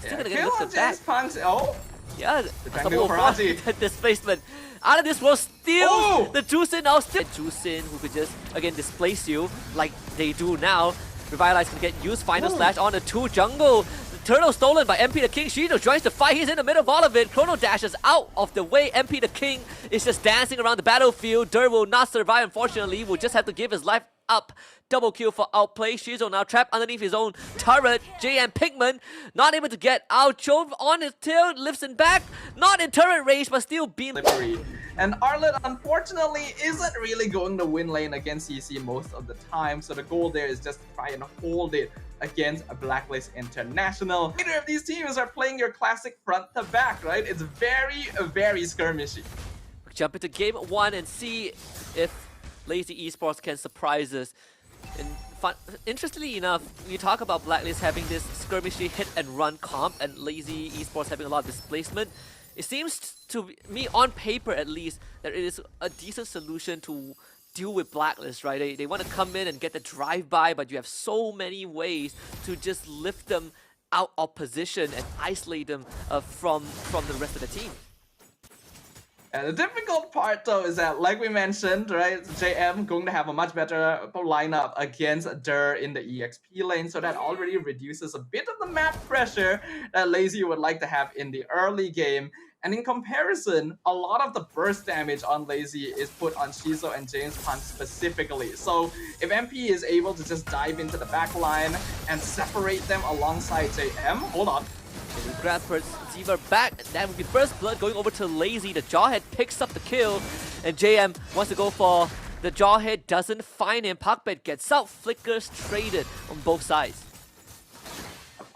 Still gonna get lifted back. Oh, Yeah, the couple of displacement. Out of this world, steals the Juicin now. Still Juicin, who could just again displace you like they do now. Revitalize can get used. Final slash on the 2 jungle. The turtle stolen by MP the King. Shido joins the fight. He's in the middle of all of it. Chrono dashes out of the way. MP the King is just dancing around the battlefield. Dur will not survive, unfortunately. Will just have to give his life up. Double kill for outplay. Shizo now trapped underneath his own turret. JM Pigman not able to get out. Chove on his tail, lifts him back. Not in turret range, but still beam. And Arlet, unfortunately, isn't really going to win lane against CC most of the time. So the goal there is just to try and hold it against a Blacklist International. Neither of these teams are playing your classic front to back, right? It's very, very skirmishy. Jump into game 1 and see if Lazy Esports can surprise us. And interestingly enough, we talk about Blacklist having this skirmishy hit and run comp and Lazy Esports having a lot of displacement. It seems to me, on paper at least, that it is a decent solution to deal with Blacklist, right? They want to come in and get the drive-by, but you have so many ways to just lift them out of position and isolate them from the rest of the team. And the difficult part though is that, like we mentioned, right, JM going to have a much better lineup against Dur in the EXP lane, so that already reduces a bit of the map pressure that Lazy would like to have in the early game. And in comparison, a lot of the burst damage on Lazy is put on Shizo and James Punk specifically. So if MP is able to just dive into the back line and separate them alongside JM, hold on. Grab Ziva back, and that would be first blood going over to Lazy. The Jawhead picks up the kill, and JM wants to go for the Jawhead, doesn't find him. Parkbed gets out, flickers traded on both sides.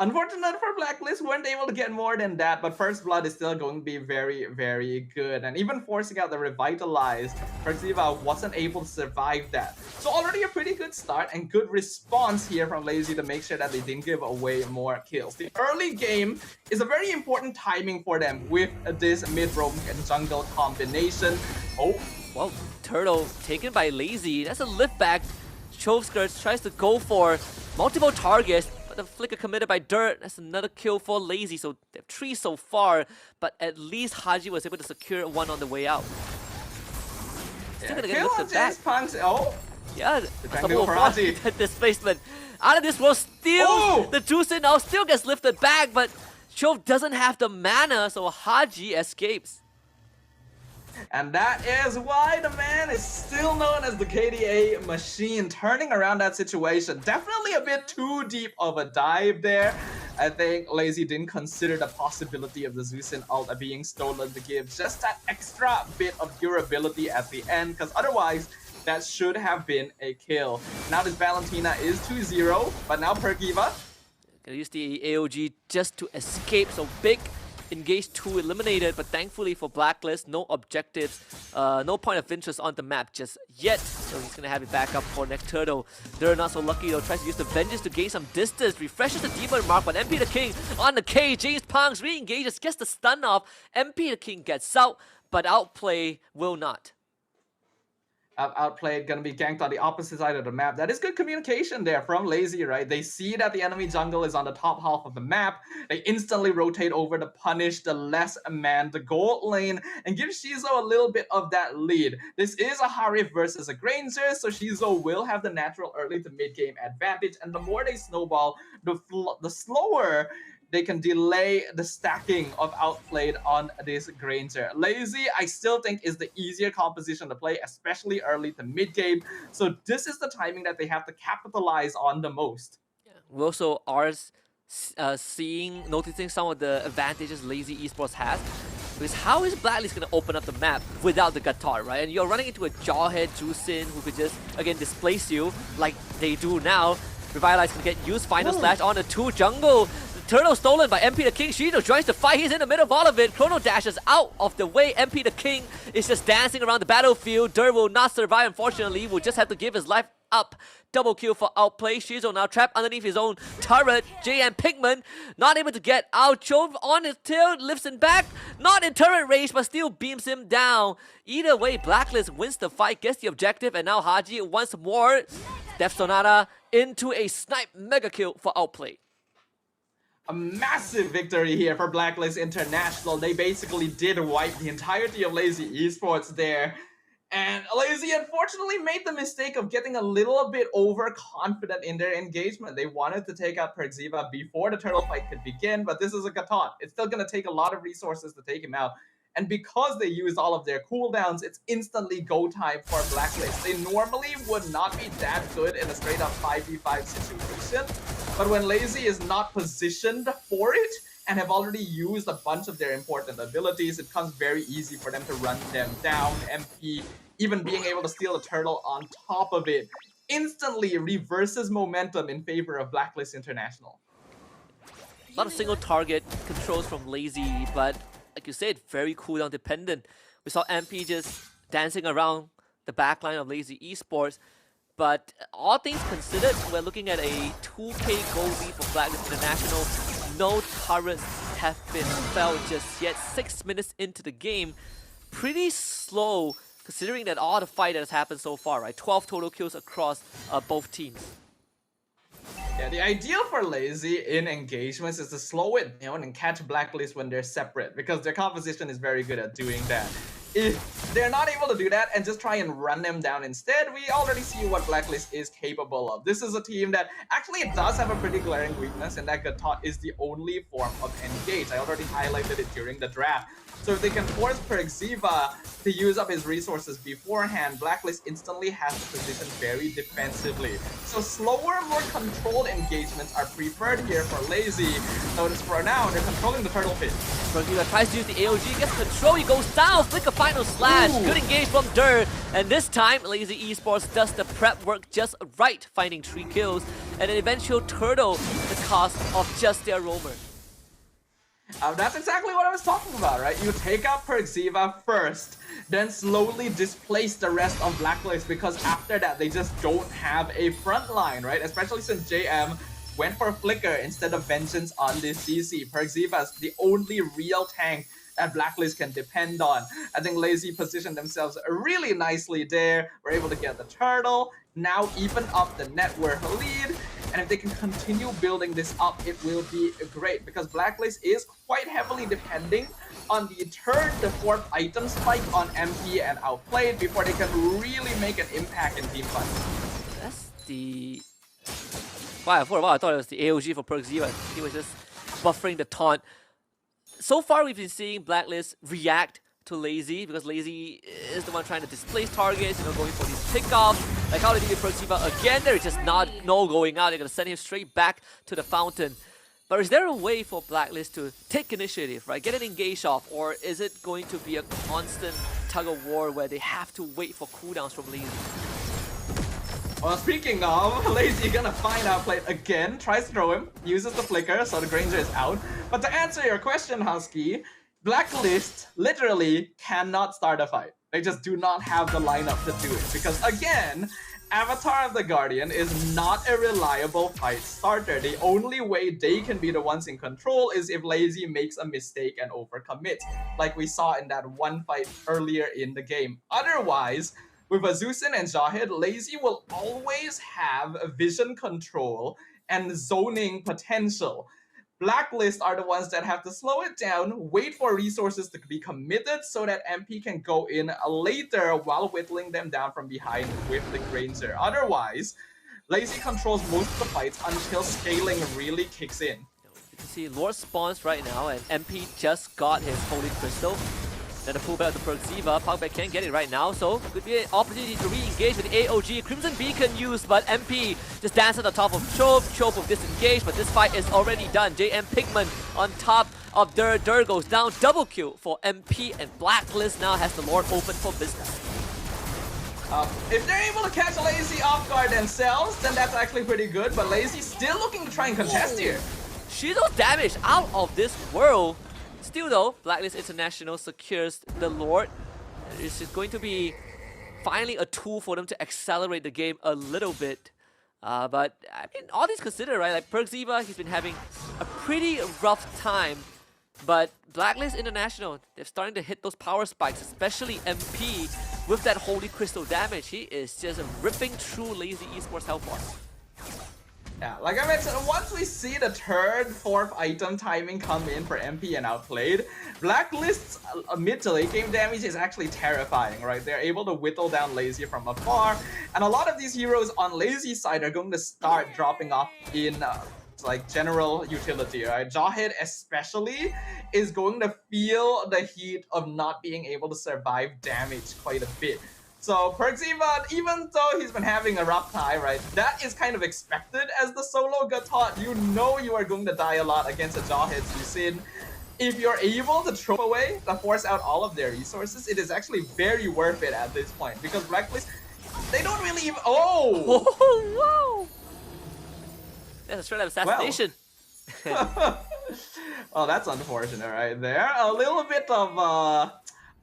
Unfortunate for Blacklist, weren't able to get more than that, but First Blood is still going to be very, very good. And even forcing out the Revitalize, Perxiva wasn't able to survive that. So already a pretty good start and good response here from Lazy to make sure that they didn't give away more kills. The early game is a very important timing for them with this mid-roam and jungle combination. Oh, well, Turtle taken by Lazy. That's a lift back. Chove Skirts tries to go for multiple targets. The flicker committed by Dirt. That's another kill for Lazy. So they have 3 so far, but at least Haji was able to secure 1 on the way out. Still gonna get lifted back. Oh, yeah, a couple of displacement. Out of this world, steals the Juicin now. Still gets lifted back, but Chove doesn't have the mana, so Haji escapes. And that is why the man is still known as the KDA machine, turning around that situation. Definitely a bit too deep of a dive there. I think Lazy didn't consider the possibility of the Juicin ult being stolen to give just that extra bit of durability at the end, because otherwise that should have been a kill. Now this Valentina is 2-0, but now Pergiva gonna use the AOG just to escape. So big engage 2 eliminated, but thankfully for Blacklist, no objectives, no point of interest on the map just yet. So he's gonna have it back up for next turtle. They're not so lucky though, tries to use the Vengeance to gain some distance, refreshes the Demon Mark, but MP the King on the K. James Punks re-engages, gets the stun off. MP the King gets out, but Outplay will not. Outplayed, gonna be ganked on the opposite side of the map. That is good communication there from Lazy, right? They see that the enemy jungle is on the top half of the map. They instantly rotate over to punish the less manned gold lane and give Shizo a little bit of that lead. This is a Harif versus a Granger, so Shizo will have the natural early to mid game advantage, and the more they snowball, the slower they can delay the stacking of Outplayed on this Granger. Lazy, I still think, is the easier composition to play, especially early to mid-game. So this is the timing that they have to capitalize on the most. Yeah. We also are noticing some of the advantages Lazy Esports has. Because how is Blacklist going to open up the map without the Gatar, right? And you're running into a Jawhead Juicin who could just, again, displace you like they do now. Revitalize can get used. Final slash on the 2 jungle. Turtle stolen by MP the King. Shido joins the fight. He's in the middle of all of it. Chrono dashes out of the way. MP the King is just dancing around the battlefield. Dur will not survive, unfortunately. Will just have to give his life up. Double kill for outplay. Shizo now trapped underneath his own turret. JM Pigman not able to get out. Chove on his tail, lifts him back. Not in turret range, but still beams him down. Either way, Blacklist wins the fight, gets the objective, and now Haji once more. Death Sonata into a snipe mega kill for outplay. A massive victory here for Blacklist International. They basically did wipe the entirety of Lazy Esports there. And Lazy unfortunately made the mistake of getting a little bit overconfident in their engagement. They wanted to take out Perxiva before the turtle fight could begin, but this is a Catan. It's still going to take a lot of resources to take him out. And because they used all of their cooldowns, it's instantly go time for Blacklist. They normally would not be that good in a straight up 5v5 situation, but when Lazy is not positioned for it and have already used a bunch of their important abilities, it becomes very easy for them to run them down. MP, even being able to steal a turtle on top of it, instantly reverses momentum in favor of Blacklist International. A lot of single target controls from Lazy, but like you said, very cooldown dependent. We saw MP just dancing around the backline of Lazy Esports. But all things considered, we're looking at a 2k gold lead for Blacklist International. No turrets have been felled just yet. 6 minutes into the game. Pretty slow considering that all the fight that has happened so far, right? 12 total kills across both teams. Yeah, the ideal for Lazy in engagements is to slow it down and catch Blacklist when they're separate, because their composition is very good at doing that. If they're not able to do that and just try and run them down instead, we already see what Blacklist is capable of. This is a team that actually does have a pretty glaring weakness, and that Gatot is the only form of engage. I already highlighted it during the draft. So if they can force Perxiva to use up his resources beforehand, Blacklist instantly has to position very defensively. So slower, more controlled engagements are preferred here for Lazy. Notice for now, they're controlling the turtle pit. Perxiva tries to use the AOG, gets control, he goes down, flick a final slash. Ooh. Good engage from Dur. And this time, Lazy Esports does the prep work just right, finding 3 kills. And an eventual turtle the cost of just their roamer. That's exactly what I was talking about, right? You take out Perxiva first, then slowly displace the rest of Blacklist, because after that, they just don't have a front line, right? Especially since JM went for Flicker instead of Vengeance on this CC. Perxiva is the only real tank that Blacklist can depend on. I think Lazy positioned themselves really nicely there. We're able to get the turtle, now even up the net worth lead. And if they can continue building this up, it will be great, because Blacklist is quite heavily depending on the third to fourth item spike on MP and Outplayed before they can really make an impact in team fights. That's the... Wow, for a while I thought it was the AOG for Perxiva. He was just buffering the taunt. So far we've been seeing Blacklist react to Lazy, because Lazy is the one trying to displace targets, going for these pickoffs. Like how they did with Perxiva again, they're just no going out. They're gonna send him straight back to the fountain. But is there a way for Blacklist to take initiative, right? Get an engage off, or is it going to be a constant tug of war where they have to wait for cooldowns from Lazy? Well, speaking of, Lazy gonna find Outplayed again, tries to throw him, uses the flicker, so the Granger is out. But to answer your question, Husky, Blacklist literally cannot start a fight. They just do not have the lineup to do it, because again, Avatar of the Guardian is not a reliable fight starter. The only way they can be the ones in control is if Lazy makes a mistake and overcommits, like we saw in that one fight earlier in the game. Otherwise, with Azusin and Zahid, Lazy will always have vision control and zoning potential. Blacklist are the ones that have to slow it down, wait for resources to be committed so that MP can go in later while whittling them down from behind with the Granger. Otherwise, Lazy controls most of the fights until scaling really kicks in. You can see Lord spawns right now, and MP just got his Holy Crystal. Then a pullback to Perxiva. Pugback can't get it right now, so could be an opportunity to re-engage with the AOG. Crimson Beacon used, but MP just dances on top of Chope. Chope will disengage, but this fight is already done. JM Pigman on top of Dur. Dur goes down. Double kill for MP, and Blacklist now has the Lord open for business. If they're able to catch Lazy off guard themselves, then that's actually pretty good, but Lazy still looking to try and contest here. Shield damage out of this world. Still though, Blacklist International secures the Lord. It's just going to be finally a tool for them to accelerate the game a little bit. But I mean, all these considered, right? Like Perxiva, he's been having a pretty rough time. But Blacklist International, they're starting to hit those power spikes, especially MP with that Holy Crystal damage. He is just ripping through Lazy Esports health bar. Yeah, like I mentioned, once we see the third, fourth item timing come in for MP and Outplayed, BLACKLIST's mid to late game damage is actually terrifying, right? They're able to whittle down Lazy from afar, and a lot of these heroes on Lazy's side are going to start dropping off in like general utility, right? Jawhead especially is going to feel the heat of not being able to survive damage quite a bit. So Perxiva, even though he's been having a rough time, right, that is kind of expected as the solo Gatot. You know you are going to die a lot against a Jawhead Susin. If you're able to throw away, to force out all of their resources, it is actually very worth it at this point. Because BLACKLIST, they don't really even... Oh! Whoa! That's a straight up assassination. Well. Oh, that's unfortunate right there. A little bit of...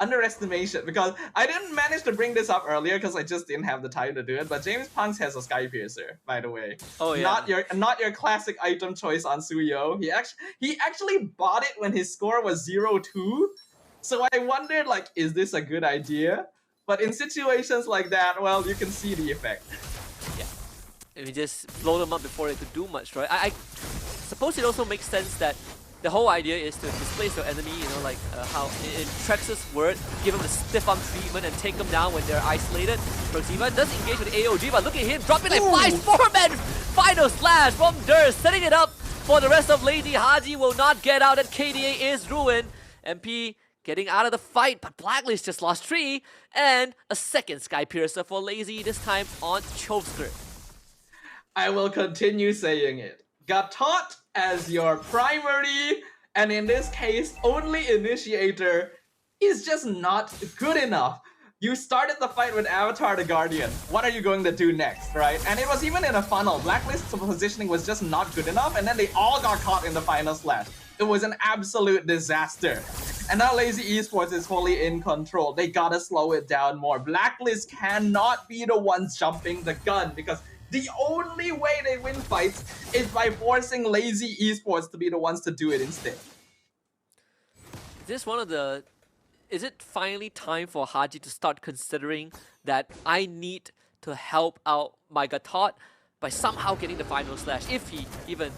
underestimation, because I didn't manage to bring this up earlier because I just didn't have the time to do it, but James Punks has a Sky Piercer, by the way. Oh yeah. Not your classic item choice on Suyo. He actually bought it when his score was 0-2. So I wondered, like, is this a good idea? But in situations like that, well, you can see the effect. Yeah. And we just blow them up before they could do much, right? I suppose it also makes sense that the whole idea is to displace your enemy, you know, like how in Trex's word, give them a stiff arm treatment and take them down when they're isolated. Perxiva does engage with AOG, but look at him dropping like 5-4-man final slash from Durst, setting it up for the rest of Lady. Haji will not get out, and KDA is ruined. MP getting out of the fight, but BLACKLIST just lost 3, and a second Sky Piercer for Lazy, this time on Chovsker. I will continue saying it. Gatot as your primary, and in this case, only initiator, is just not good enough. You started the fight with Avatar the Guardian. What are you going to do next, right? And it was even in a funnel. BLACKLIST's positioning was just not good enough, and then they all got caught in the final slash. It was an absolute disaster. And now Lazy eSports is fully in control. They gotta slow it down more. BLACKLIST cannot be the ones jumping the gun, because the only way they win fights is by forcing Lazy eSports to be the ones to do it instead. Is it finally time for Haji to start considering that I need to help out my Gatot by somehow getting the final slash, if he even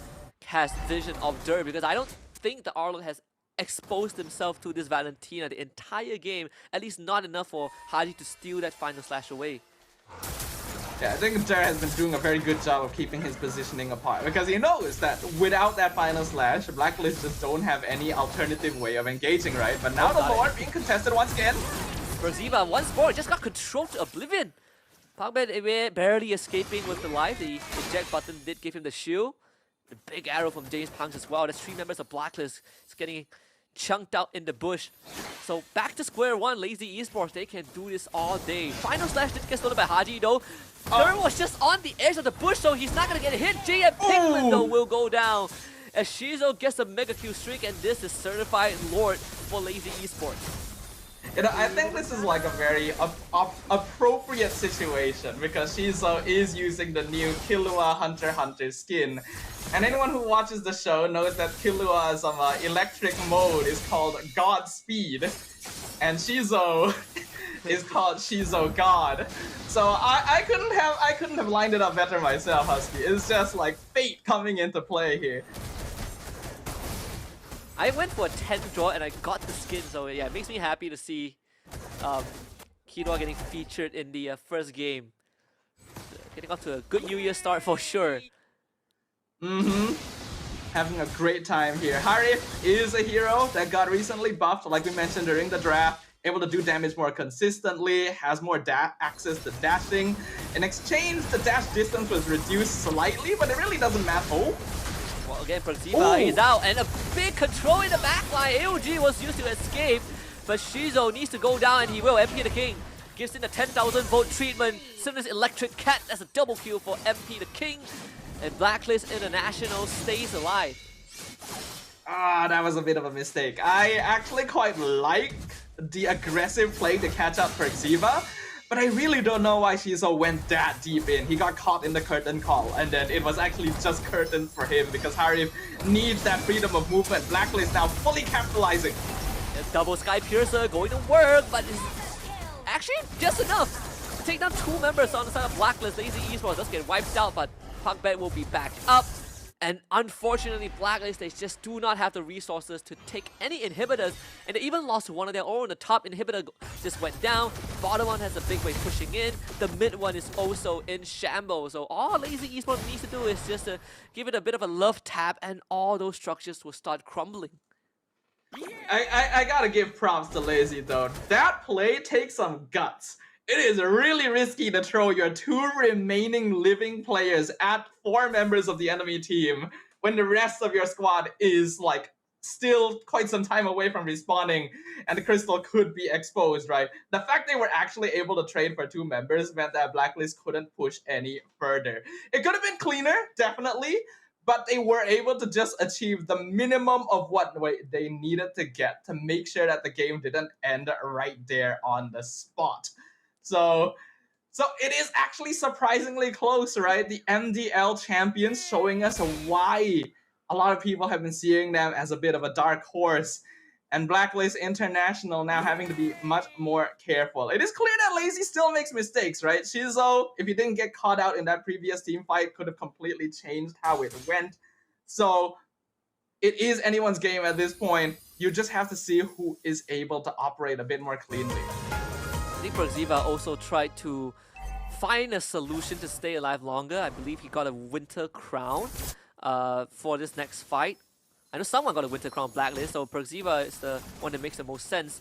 has vision of Dirt? Because I don't think the Arlo has exposed himself to this Valentina the entire game, at least not enough for Haji to steal that final slash away. Yeah, I think Jer has been doing a very good job of keeping his positioning apart, because he knows that without that final slash, BLACKLIST just don't have any alternative way of engaging, right? But now the Lord being contested once again. Perxiva once more just got controlled to oblivion. Pugman barely escaping with the life. The eject button did give him the shield. The big arrow from James Punks as well. There's 3 members of BLACKLIST getting chunked out in the bush. So back to square one. Lazy eSports, they can do this all day. Final slash did get stolen by Haji though. Third was just on the edge of the bush, so he's not gonna get a hit. JM Pigman though will go down as Shizo gets a mega kill streak, and this is certified Lord for Lazy eSports. You know, I think this is like a very appropriate situation, because Shizo is using the new Killua Hunter x Hunter skin. And anyone who watches the show knows that Killua's electric mode is called Godspeed, and Shizo is called Shizo God. So I couldn't have lined it up better myself, Husky. It's just like fate coming into play here. I went for a 10 draw and I got the skin, so yeah, it makes me happy to see Killua getting featured in the first game. Getting off to a good New Year start for sure. Having a great time here. Harif is a hero that got recently buffed, like we mentioned during the draft. Able to do damage more consistently, has more access to dashing. In exchange, the dash distance was reduced slightly, but it really doesn't matter. Oh! Well, again, Perxiva, he's out, and a big control in the backline. AOG was used to escape, but Shizo needs to go down, and he will. MP the King gives in the 10,000 volt treatment. Sinus Electric Cat, that's a double kill for MP the King, and BLACKLIST International stays alive. Ah, that was a bit of a mistake. I actually quite like the aggressive play to catch up Perxiva, but I really don't know why Shizo went that deep in. He got caught in the curtain call, and then it was actually just curtains for him, because Harif needs that freedom of movement. BLACKLIST now fully capitalizing. A double Sky Piercer going to work, but it's actually just enough to take down 2 members on the side of BLACKLIST. Lazy eSports does get wiped out, but Park bet will be backed up. And unfortunately, BLACKLIST, they just do not have the resources to take any inhibitors. And they even lost one of their own. The top inhibitor just went down. Bottom one has a big wave pushing in. The mid one is also in shambles. So all Lazy Esports needs to do is just give it a bit of a love tap, and all those structures will start crumbling. I gotta give props to Lazy though. That play takes some guts. It is really risky to throw your 2 remaining living players at 4 members of the enemy team when the rest of your squad is like still quite some time away from respawning and the crystal could be exposed, right? The fact they were actually able to trade for 2 members meant that BLACKLIST couldn't push any further. It could have been cleaner, definitely, but they were able to just achieve the minimum of what they needed to get to make sure that the game didn't end right there on the spot. So it is actually surprisingly close, right? The MDL champions showing us why a lot of people have been seeing them as a bit of a dark horse. And BLACKLIST International now having to be much more careful. It is clear that Lazy still makes mistakes, right? Shizo, if he didn't get caught out in that previous team fight, could have completely changed how it went. So it is anyone's game at this point. You just have to see who is able to operate a bit more cleanly. I think BLCK also tried to find a solution to stay alive longer. I believe he got a Winter Crown for this next fight. I know someone got a Winter Crown BLACKLIST, so BLCK is the one that makes the most sense.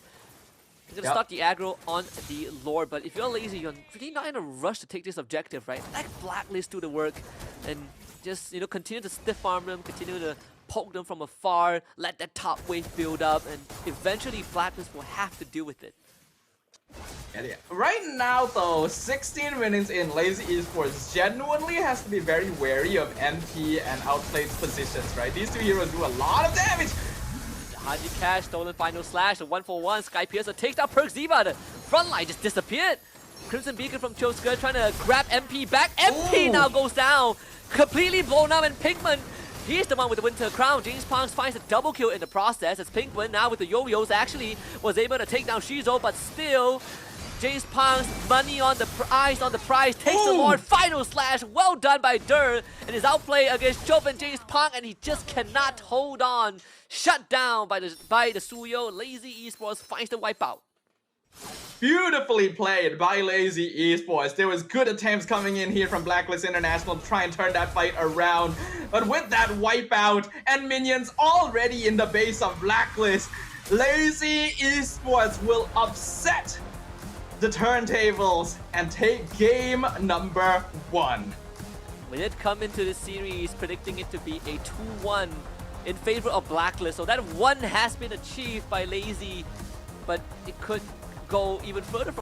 He's gonna start the aggro on the Lord, but if you're Lazy, you're really not in a rush to take this objective, right? Let BLACKLIST do the work and just, you know, continue to stiff arm them, continue to poke them from afar, let that top wave build up, and eventually BLACKLIST will have to deal with it. Yeah. Right now though, 16 minutes in, Lazy Esports genuinely has to be very wary of MP and outplayed positions, right? These 2 heroes do a lot of damage. Haji Cash, stolen final slash, the 1-for-1, Sky Piercer takes out BLCK, the front line just disappeared. Crimson Beacon from Chosker trying to grab MP back. MP now goes down, completely blown up, and Pinkman, he's the one with the Winter Crown. JPeSportsGamingHub finds a double kill in the process as Pinkman now with the yo-yos actually was able to take down Shizo, but still JPeSportsGamingHub's money on the prize takes the Lord. Final slash, well done by Dur, and his outplay against Jove and JPeSportsGamingHub, and he just cannot hold on. Shut down by the Suyo. Lazy Esports finds the wipeout. Beautifully played by Lazy Esports. There was good attempts coming in here from BLACKLIST International to try and turn that fight around. But with that wipeout and minions already in the base of BLACKLIST, Lazy Esports will upset the turntables and take game number 1. We did come into this series predicting it to be a 2-1 in favor of BLACKLIST. So that 1 has been achieved by Lazy, but it could go even further from